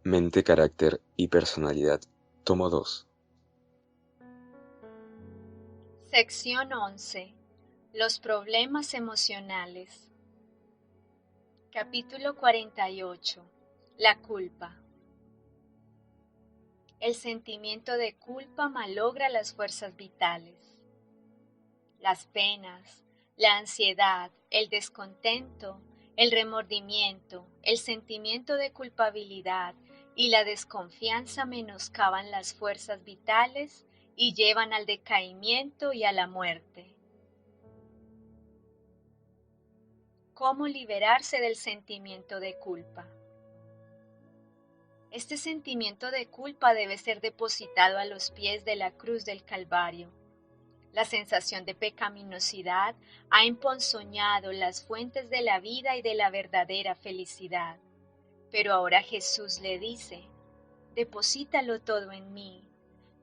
Mente, carácter y personalidad. Tomo 2. Sección 11. Los problemas emocionales. Capítulo 48. La culpa. El sentimiento de culpa malogra las fuerzas vitales. Las penas, la ansiedad, el descontento, el remordimiento, el sentimiento de culpabilidad y la desconfianza menoscaban las fuerzas vitales y llevan al decaimiento y a la muerte. ¿Cómo liberarse del sentimiento de culpa? Este sentimiento de culpa debe ser depositado a los pies de la cruz del Calvario. La sensación de pecaminosidad ha emponzoñado las fuentes de la vida y de la verdadera felicidad. Pero ahora Jesús le dice: deposítalo todo en mí.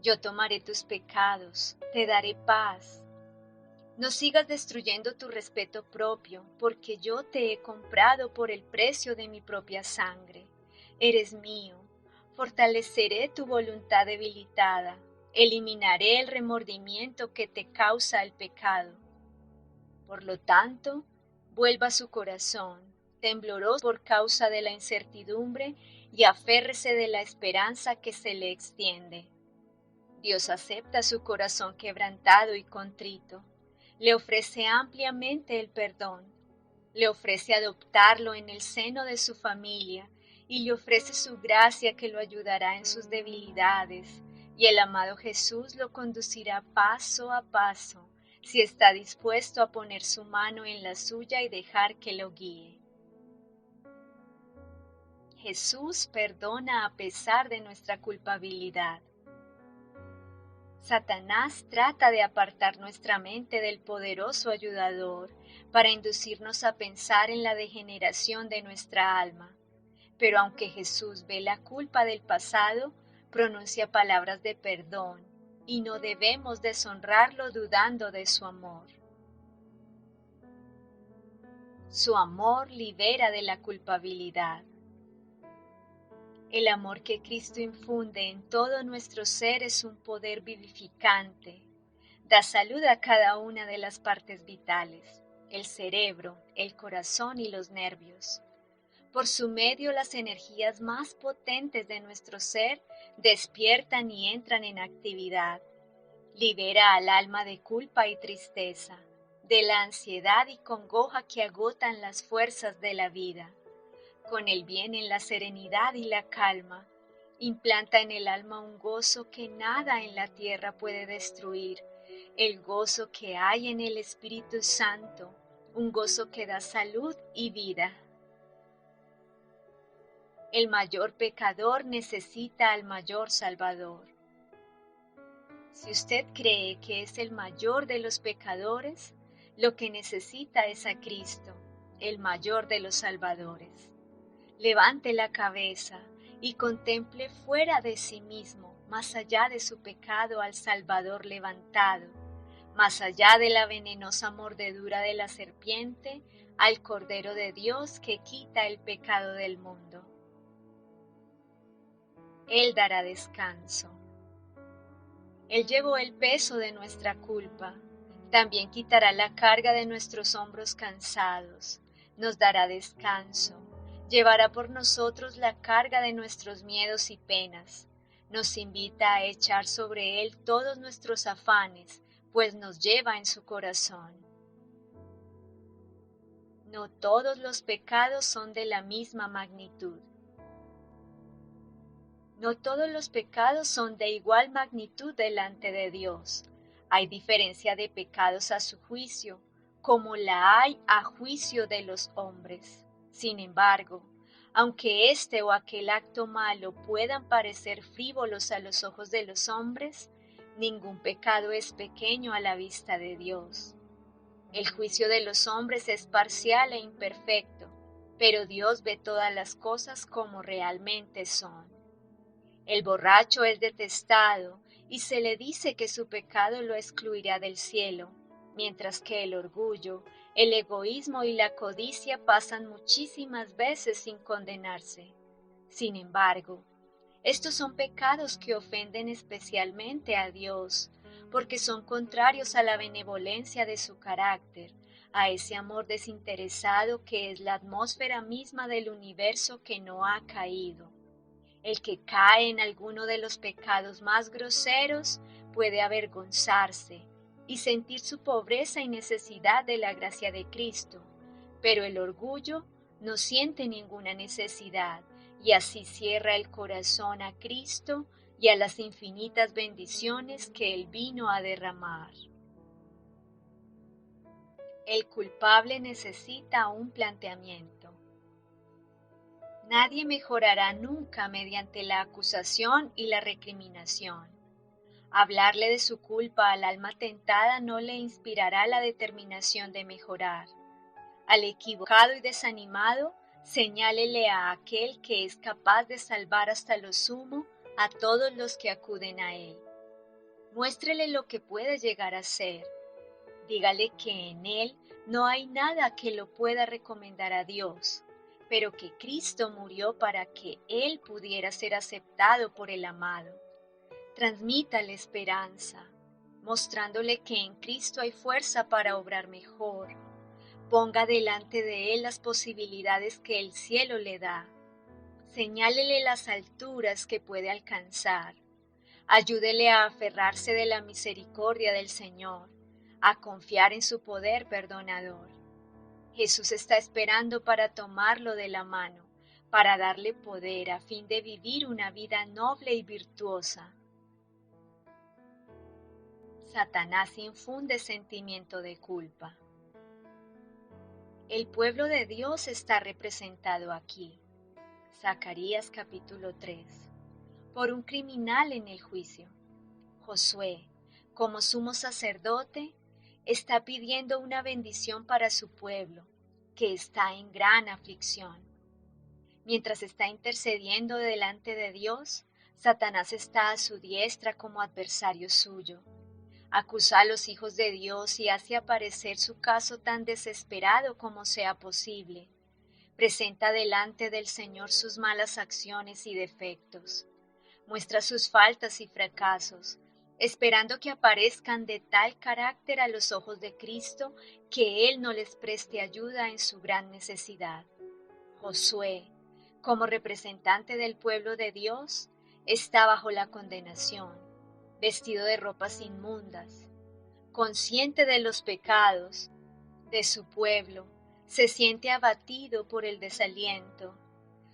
Yo tomaré tus pecados, te daré paz. No sigas destruyendo tu respeto propio, porque yo te he comprado por el precio de mi propia sangre. Eres mío. Fortaleceré tu voluntad debilitada. Eliminaré el remordimiento que te causa el pecado. Por lo tanto, vuelva su corazón, tembloroso por causa de la incertidumbre, y aférrese de la esperanza que se le extiende. Dios acepta su corazón quebrantado y contrito. Le ofrece ampliamente el perdón, le ofrece adoptarlo en el seno de su familia y le ofrece su gracia que lo ayudará en sus debilidades, y el amado Jesús lo conducirá paso a paso si está dispuesto a poner su mano en la suya y dejar que lo guíe. Jesús perdona a pesar de nuestra culpabilidad. Satanás trata de apartar nuestra mente del poderoso ayudador para inducirnos a pensar en la degeneración de nuestra alma. Pero aunque Jesús ve la culpa del pasado, pronuncia palabras de perdón y no debemos deshonrarlo dudando de su amor. Su amor libera de la culpabilidad. El amor que Cristo infunde en todo nuestro ser es un poder vivificante. Da salud a cada una de las partes vitales, el cerebro, el corazón y los nervios. Por su medio, las energías más potentes de nuestro ser despiertan y entran en actividad. Libera al alma de culpa y tristeza, de la ansiedad y congoja que agotan las fuerzas de la vida. Con el bien en la serenidad y la calma, implanta en el alma un gozo que nada en la tierra puede destruir, el gozo que hay en el Espíritu Santo, un gozo que da salud y vida. El mayor pecador necesita al mayor Salvador. Si usted cree que es el mayor de los pecadores, lo que necesita es a Cristo, el mayor de los salvadores. Levante la cabeza y contemple fuera de sí mismo, más allá de su pecado, al Salvador levantado, más allá de la venenosa mordedura de la serpiente, al Cordero de Dios que quita el pecado del mundo. Él dará descanso. Él llevó el peso de nuestra culpa. También quitará la carga de nuestros hombros cansados. Nos dará descanso. Llevará por nosotros la carga de nuestros miedos y penas. Nos invita a echar sobre Él todos nuestros afanes, pues nos lleva en su corazón. No todos los pecados son de la misma magnitud. No todos los pecados son de igual magnitud delante de Dios. Hay diferencia de pecados a su juicio, como la hay a juicio de los hombres. Sin embargo, aunque este o aquel acto malo puedan parecer frívolos a los ojos de los hombres, ningún pecado es pequeño a la vista de Dios. El juicio de los hombres es parcial e imperfecto, pero Dios ve todas las cosas como realmente son. El borracho es detestado y se le dice que su pecado lo excluirá del cielo, mientras que el orgullo, el egoísmo y la codicia pasan muchísimas veces sin condenarse. Sin embargo, Estos son pecados que ofenden especialmente a Dios, porque son contrarios a la benevolencia de su carácter, a ese amor desinteresado que es la atmósfera misma del universo que no ha caído. El que cae en alguno de los pecados más groseros puede avergonzarse y sentir su pobreza y necesidad de la gracia de Cristo, pero el orgullo no siente ninguna necesidad y así cierra el corazón a Cristo y a las infinitas bendiciones que Él vino a derramar. El culpable necesita un planteamiento. Nadie mejorará nunca mediante la acusación y la recriminación. Hablarle de su culpa al alma tentada no le inspirará la determinación de mejorar. Al equivocado y desanimado, señálele a aquel que es capaz de salvar hasta lo sumo a todos los que acuden a él. Muéstrele lo que puede llegar a ser. Dígale que en él no hay nada que lo pueda recomendar a Dios, pero que Cristo murió para que él pudiera ser aceptado por el amado. Transmítale esperanza, mostrándole que en Cristo hay fuerza para obrar mejor. Ponga delante de él las posibilidades que el cielo le da. Señálele las alturas que puede alcanzar. Ayúdele a aferrarse de la misericordia del Señor, a confiar en su poder perdonador. Jesús está esperando para tomarlo de la mano, para darle poder a fin de vivir una vida noble y virtuosa. Satanás infunde sentimiento de culpa. El pueblo de Dios está representado aquí. Zacarías capítulo 3. Por un criminal en el juicio. Josué, como sumo sacerdote, está pidiendo una bendición para su pueblo, que está en gran aflicción. Mientras está intercediendo delante de Dios, Satanás está a su diestra como adversario suyo. Acusa a los hijos de Dios y hace aparecer su caso tan desesperado como sea posible. Presenta delante del Señor sus malas acciones y defectos. Muestra sus faltas y fracasos, esperando que aparezcan de tal carácter a los ojos de Cristo que Él no les preste ayuda en su gran necesidad. Josué, como representante del pueblo de Dios, está bajo la condenación, vestido de ropas inmundas, consciente de los pecados de su pueblo, se siente abatido por el desaliento.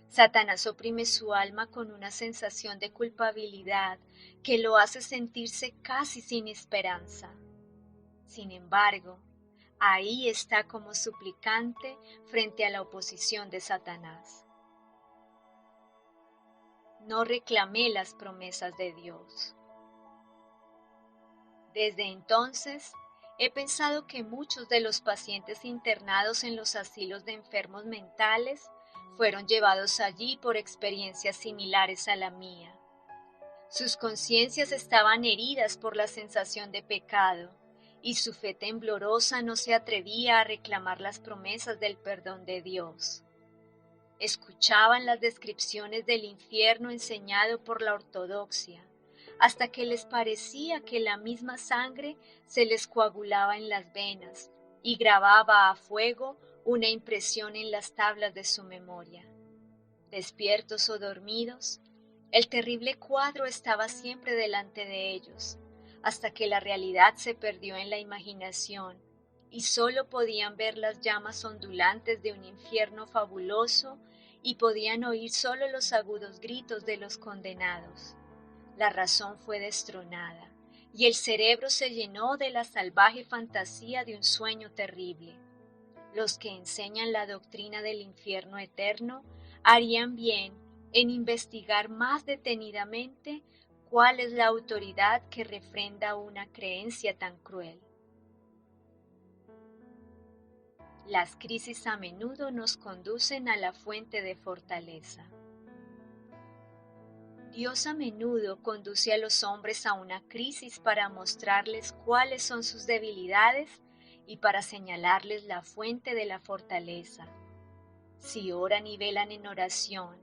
Satanás oprime su alma con una sensación de culpabilidad que lo hace sentirse casi sin esperanza. Sin embargo, ahí está como suplicante frente a la oposición de Satanás. No reclamé las promesas de Dios. Desde entonces, he pensado que muchos de los pacientes internados en los asilos de enfermos mentales fueron llevados allí por experiencias similares a la mía. Sus conciencias estaban heridas por la sensación de pecado, y su fe temblorosa no se atrevía a reclamar las promesas del perdón de Dios. Escuchaban las descripciones del infierno enseñado por la ortodoxia, hasta que les parecía que la misma sangre se les coagulaba en las venas y grababa a fuego una impresión en las tablas de su memoria. Despiertos o dormidos, el terrible cuadro estaba siempre delante de ellos, hasta que la realidad se perdió en la imaginación y sólo podían ver las llamas ondulantes de un infierno fabuloso y podían oír sólo los agudos gritos de los condenados. La razón fue destronada y el cerebro se llenó de la salvaje fantasía de un sueño terrible. Los que enseñan la doctrina del infierno eterno harían bien en investigar más detenidamente cuál es la autoridad que refrenda una creencia tan cruel. Las crisis a menudo nos conducen a la fuente de fortaleza. Dios a menudo conduce a los hombres a una crisis para mostrarles cuáles son sus debilidades y para señalarles la fuente de la fortaleza. Si oran y velan en oración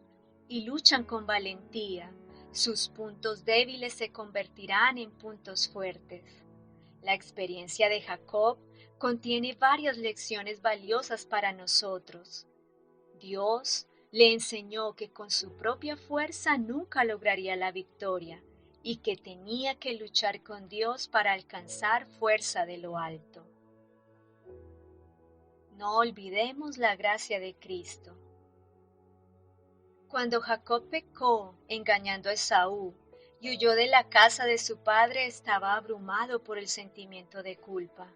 y luchan con valentía, Sus puntos débiles se convertirán en puntos fuertes. La experiencia de Jacob contiene varias lecciones valiosas para nosotros. Dios le enseñó que con su propia fuerza nunca lograría la victoria y que tenía que luchar con Dios para alcanzar fuerza de lo alto. No olvidemos la gracia de Cristo. Cuando Jacob pecó engañando a Esaú y huyó de la casa de su padre, estaba abrumado por el sentimiento de culpa.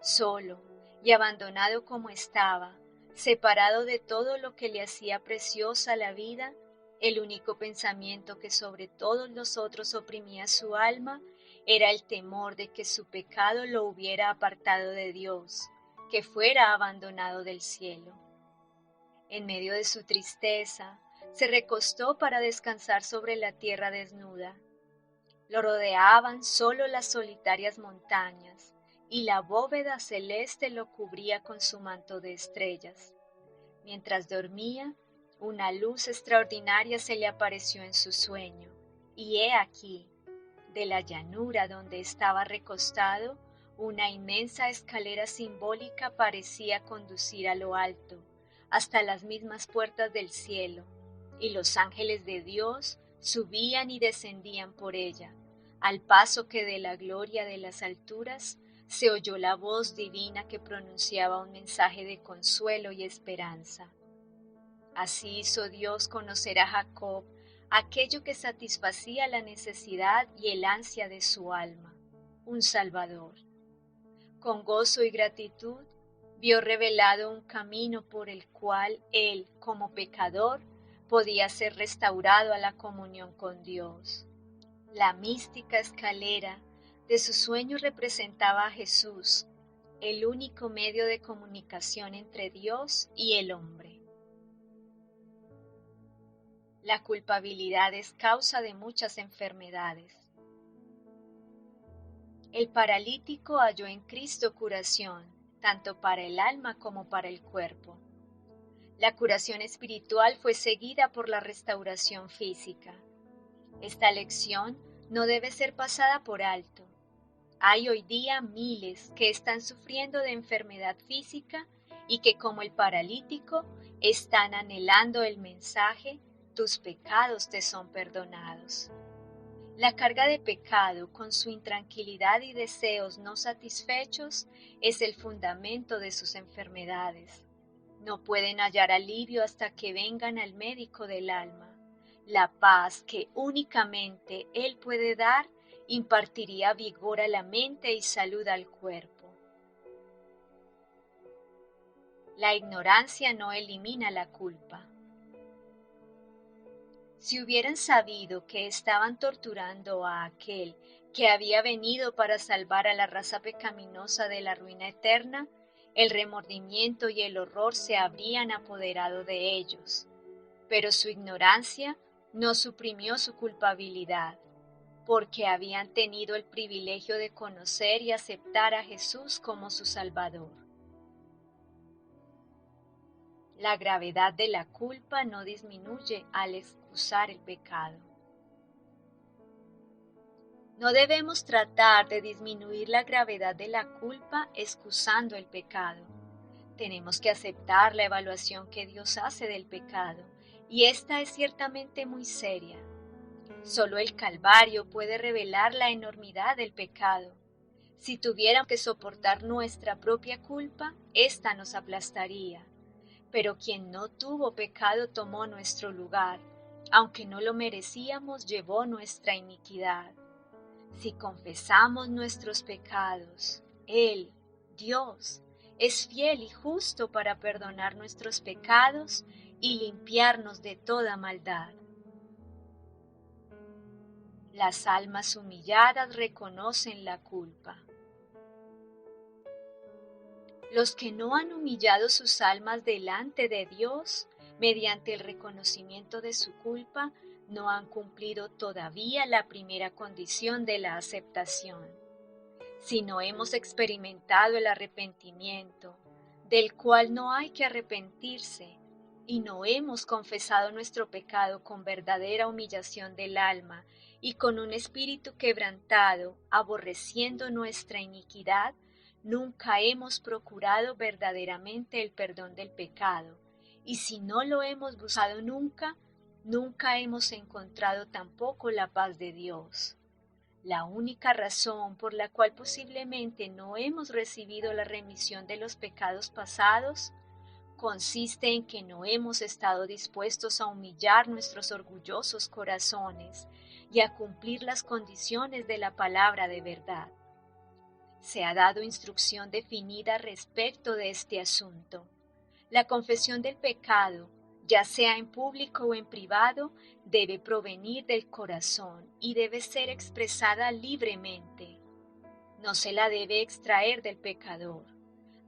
Solo y abandonado como estaba, separado de todo lo que le hacía preciosa la vida, el único pensamiento que sobre todos los otros oprimía su alma era el temor de que su pecado lo hubiera apartado de Dios, que fuera abandonado del cielo. En medio de su tristeza, se recostó para descansar sobre la tierra desnuda. Lo rodeaban solo las solitarias montañas, y la bóveda celeste lo cubría con su manto de estrellas. Mientras dormía, una luz extraordinaria se le apareció en su sueño, y he aquí, de la llanura donde estaba recostado, una inmensa escalera simbólica parecía conducir a lo alto, hasta las mismas puertas del cielo, y los ángeles de Dios subían y descendían por ella, al paso que de la gloria de las alturas se oyó la voz divina que pronunciaba un mensaje de consuelo y esperanza. Así hizo Dios conocer a Jacob aquello que satisfacía la necesidad y el ansia de su alma, un Salvador. Con gozo y gratitud vio revelado un camino por el cual él, como pecador, podía ser restaurado a la comunión con Dios. La mística escalera de su sueño representaba a Jesús, el único medio de comunicación entre Dios y el hombre. La culpabilidad es causa de muchas enfermedades. El paralítico halló en Cristo curación, tanto para el alma como para el cuerpo. La curación espiritual fue seguida por la restauración física. Esta lección no debe ser pasada por alto. Hay hoy día miles que están sufriendo de enfermedad física y que, como el paralítico, están anhelando el mensaje: tus pecados te son perdonados. La carga de pecado, con su intranquilidad y deseos no satisfechos, es el fundamento de sus enfermedades. No pueden hallar alivio hasta que vengan al médico del alma. La paz que únicamente Él puede dar impartiría vigor a la mente y salud al cuerpo. La ignorancia no elimina la culpa. Si hubieran sabido que estaban torturando a aquel que había venido para salvar a la raza pecaminosa de la ruina eterna, el remordimiento y el horror se habrían apoderado de ellos. Pero su ignorancia no suprimió su culpabilidad, porque habían tenido el privilegio de conocer y aceptar a Jesús como su Salvador. La gravedad de la culpa no disminuye al excusar el pecado. No debemos tratar de disminuir la gravedad de la culpa excusando el pecado. Tenemos que aceptar la evaluación que Dios hace del pecado, y esta es ciertamente muy seria. Solo el Calvario puede revelar la enormidad del pecado. Si tuviéramos que soportar nuestra propia culpa, ésta nos aplastaría. Pero quien no tuvo pecado tomó nuestro lugar. Aunque no lo merecíamos, llevó nuestra iniquidad. Si confesamos nuestros pecados, Él, Dios, es fiel y justo para perdonar nuestros pecados y limpiarnos de toda maldad. Las almas humilladas reconocen la culpa. Los que no han humillado sus almas delante de Dios, mediante el reconocimiento de su culpa, no han cumplido todavía la primera condición de la aceptación. Si no hemos experimentado el arrepentimiento, del cual no hay que arrepentirse, y no hemos confesado nuestro pecado con verdadera humillación del alma y con un espíritu quebrantado, aborreciendo nuestra iniquidad, nunca hemos procurado verdaderamente el perdón del pecado, y si no lo hemos buscado nunca, nunca hemos encontrado tampoco la paz de Dios. La única razón por la cual posiblemente no hemos recibido la remisión de los pecados pasados consiste en que no hemos estado dispuestos a humillar nuestros orgullosos corazones y a cumplir las condiciones de la palabra de verdad. Se ha dado instrucción definida respecto de este asunto. La confesión del pecado, ya sea en público o en privado, debe provenir del corazón y debe ser expresada libremente. No se la debe extraer del pecador.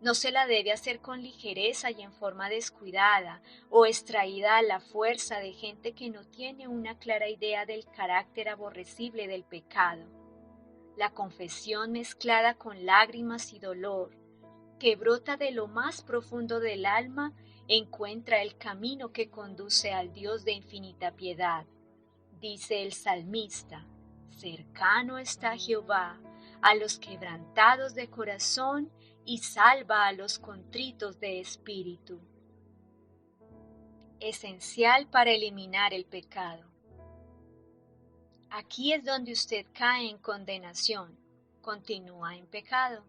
No se la debe hacer con ligereza y en forma descuidada o extraída a la fuerza de gente que no tiene una clara idea del carácter aborrecible del pecado. La confesión mezclada con lágrimas y dolor, que brota de lo más profundo del alma, encuentra el camino que conduce al Dios de infinita piedad. Dice el salmista: cercano está Jehová a los quebrantados de corazón y salva a los contritos de espíritu. Esencial para eliminar el pecado. Aquí es donde usted cae en condenación, continúa en pecado.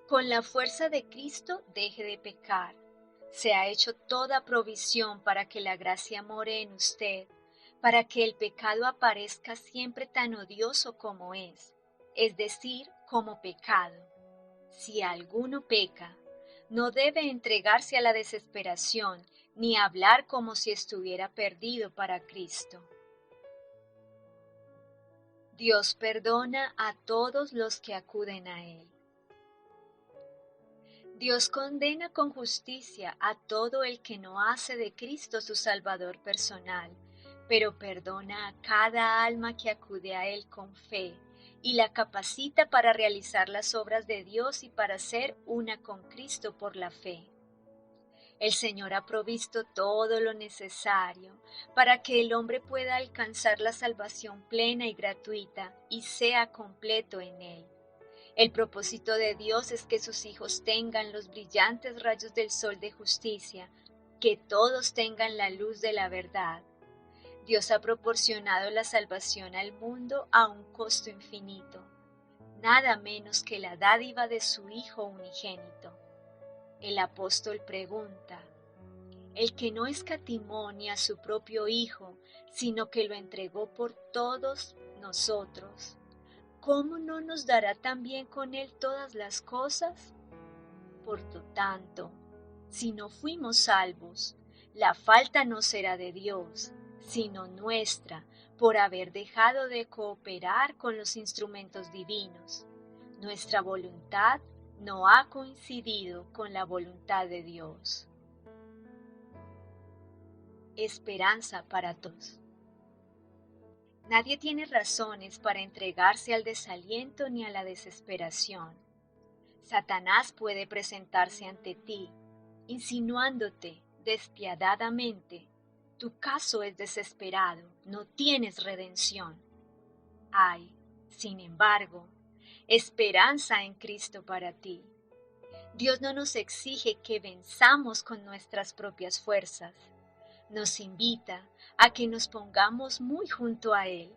Con la fuerza de Cristo deje de pecar. Se ha hecho toda provisión para que la gracia more en usted, para que el pecado aparezca siempre tan odioso como es decir, como pecado. Si alguno peca, no debe entregarse a la desesperación ni hablar como si estuviera perdido para Cristo. Dios perdona a todos los que acuden a Él. Dios condena con justicia a todo el que no hace de Cristo su Salvador personal, pero perdona a cada alma que acude a Él con fe y la capacita para realizar las obras de Dios y para ser una con Cristo por la fe. El Señor ha provisto todo lo necesario para que el hombre pueda alcanzar la salvación plena y gratuita y sea completo en Él. El propósito de Dios es que sus hijos tengan los brillantes rayos del sol de justicia, que todos tengan la luz de la verdad. Dios ha proporcionado la salvación al mundo a un costo infinito, nada menos que la dádiva de su Hijo unigénito. El apóstol pregunta: el que no escatimó ni a su propio Hijo, sino que lo entregó por todos nosotros, ¿cómo no nos dará también con Él todas las cosas? Por lo tanto, si no fuimos salvos, la falta no será de Dios, sino nuestra, por haber dejado de cooperar con los instrumentos divinos. Nuestra voluntad no ha coincidido con la voluntad de Dios. Esperanza para todos. Nadie tiene razones para entregarse al desaliento ni a la desesperación. Satanás puede presentarse ante ti, insinuándote despiadadamente: tu caso es desesperado, no tienes redención. Hay, sin embargo, esperanza en Cristo para ti. Dios no nos exige que venzamos con nuestras propias fuerzas. Nos invita a que nos pongamos muy junto a Él,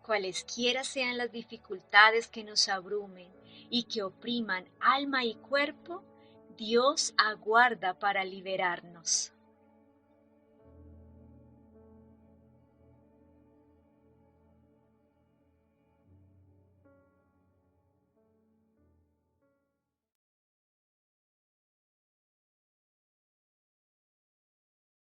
cualesquiera sean las dificultades que nos abrumen y que opriman alma y cuerpo. Dios aguarda para liberarnos.